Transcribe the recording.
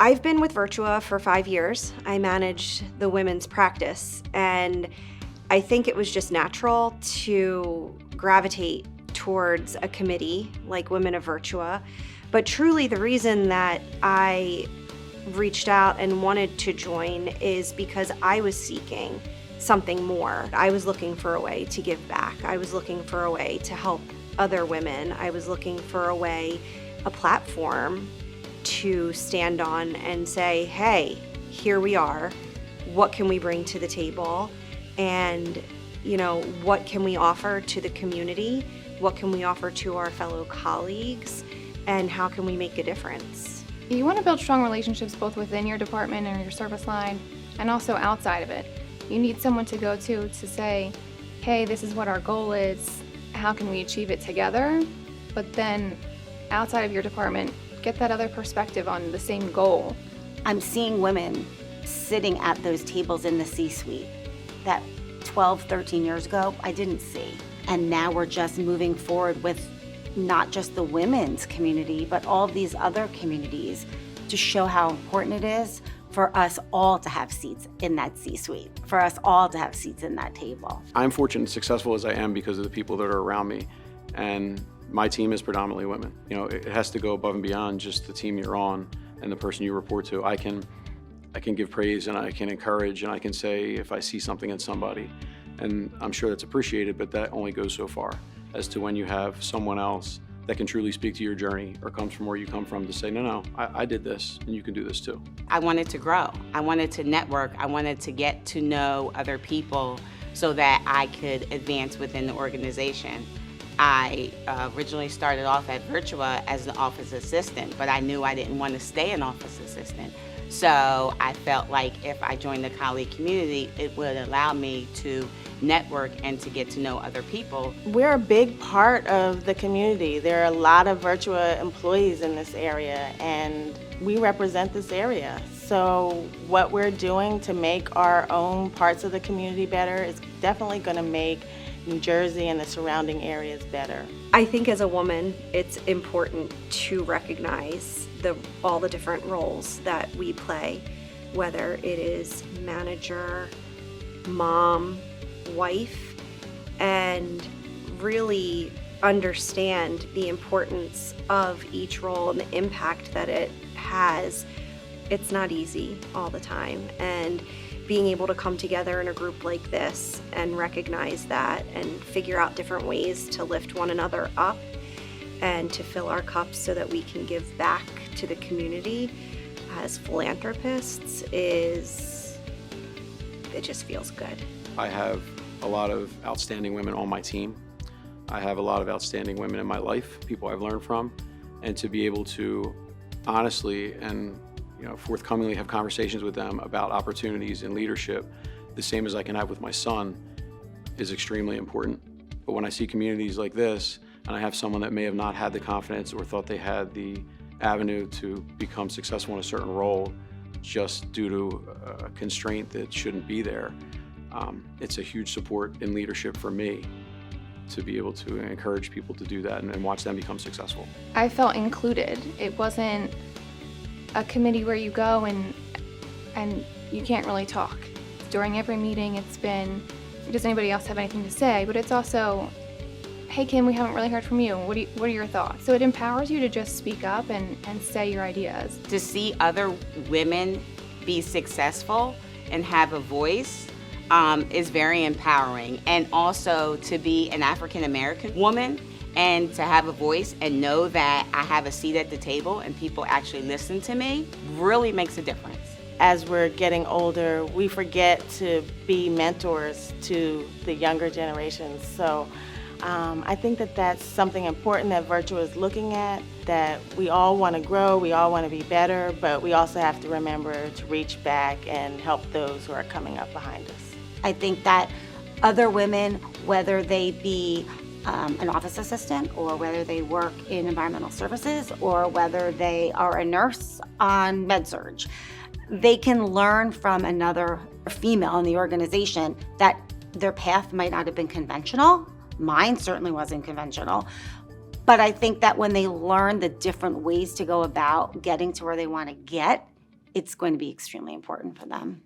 I've been with Virtua for 5 years. I manage the women's practice, and I think it was just natural to gravitate towards a committee like Women of Virtua. But truly, the reason that I reached out and wanted to join is because I was seeking something more. I was looking for a way to give back. I was looking for a way to help other women. I was looking for a platform to stand on and say, hey, here we are. What can we bring to the table? And, what can we offer to the community? What can we offer to our fellow colleagues? And how can we make a difference? You want to build strong relationships both within your department or your service line and also outside of it. You need someone to go to say, hey, this is what our goal is. How can we achieve it together? But then outside of your department, get that other perspective on the same goal. I'm seeing women sitting at those tables in the C-suite that 12, 13 years ago, I didn't see. And now we're just moving forward with not just the women's community, but all of these other communities to show how important it is for us all to have seats in that C-suite, for us all to have seats in that table. I'm fortunate and successful as I am because of the people that are around me. And my team is predominantly women. It has to go above and beyond just the team you're on and the person you report to. I can give praise and I can encourage and I can say if I see something in somebody. And I'm sure that's appreciated, but that only goes so far as to when you have someone else that can truly speak to your journey or comes from where you come from to say, no, I did this and you can do this too. I wanted to grow. I wanted to network. I wanted to get to know other people so that I could advance within the organization. I originally started off at Virtua as an office assistant, but I knew I didn't want to stay an office assistant. So I felt like if I joined the colleague community, it would allow me to network and to get to know other people. We're a big part of the community. There are a lot of Virtua employees in this area, and we represent this area. So what we're doing to make our own parts of the community better is definitely going to make New Jersey and the surrounding areas better. I think as a woman, it's important to recognize all the different roles that we play, whether it is manager, mom, wife, and really understand the importance of each role and the impact that it has. It's not easy all the time, and being able to come together in a group like this and recognize that and figure out different ways to lift one another up and to fill our cups so that we can give back to the community as philanthropists it just feels good. I have a lot of outstanding women on my team. I have a lot of outstanding women in my life, people I've learned from, and to be able to honestly and forthcomingly have conversations with them about opportunities in leadership, the same as I can have with my son, is extremely important. But when I see communities like this, and I have someone that may have not had the confidence or thought they had the avenue to become successful in a certain role just due to a constraint that shouldn't be there, it's a huge support in leadership for me to be able to encourage people to do that and watch them become successful. I felt included. It wasn't a committee where you go and you can't really talk. During every meeting it's been, does anybody else have anything to say? But it's also, hey Kim, we haven't really heard from you. What are your thoughts? So it empowers you to just speak up and say your ideas. To see other women be successful and have a voice is very empowering. And also to be an African American woman and to have a voice and know that I have a seat at the table and people actually listen to me really makes a difference. As we're getting older, we forget to be mentors to the younger generations. So I think that that's something important that Virtua is looking at, that we all want to grow, we all want to be better, but we also have to remember to reach back and help those who are coming up behind us. I think that other women, whether they be an office assistant or whether they work in environmental services or whether they are a nurse on med-surg, they can learn from another female in the organization that their path might not have been conventional. Mine certainly wasn't conventional. But I think that when they learn the different ways to go about getting to where they want to get, it's going to be extremely important for them.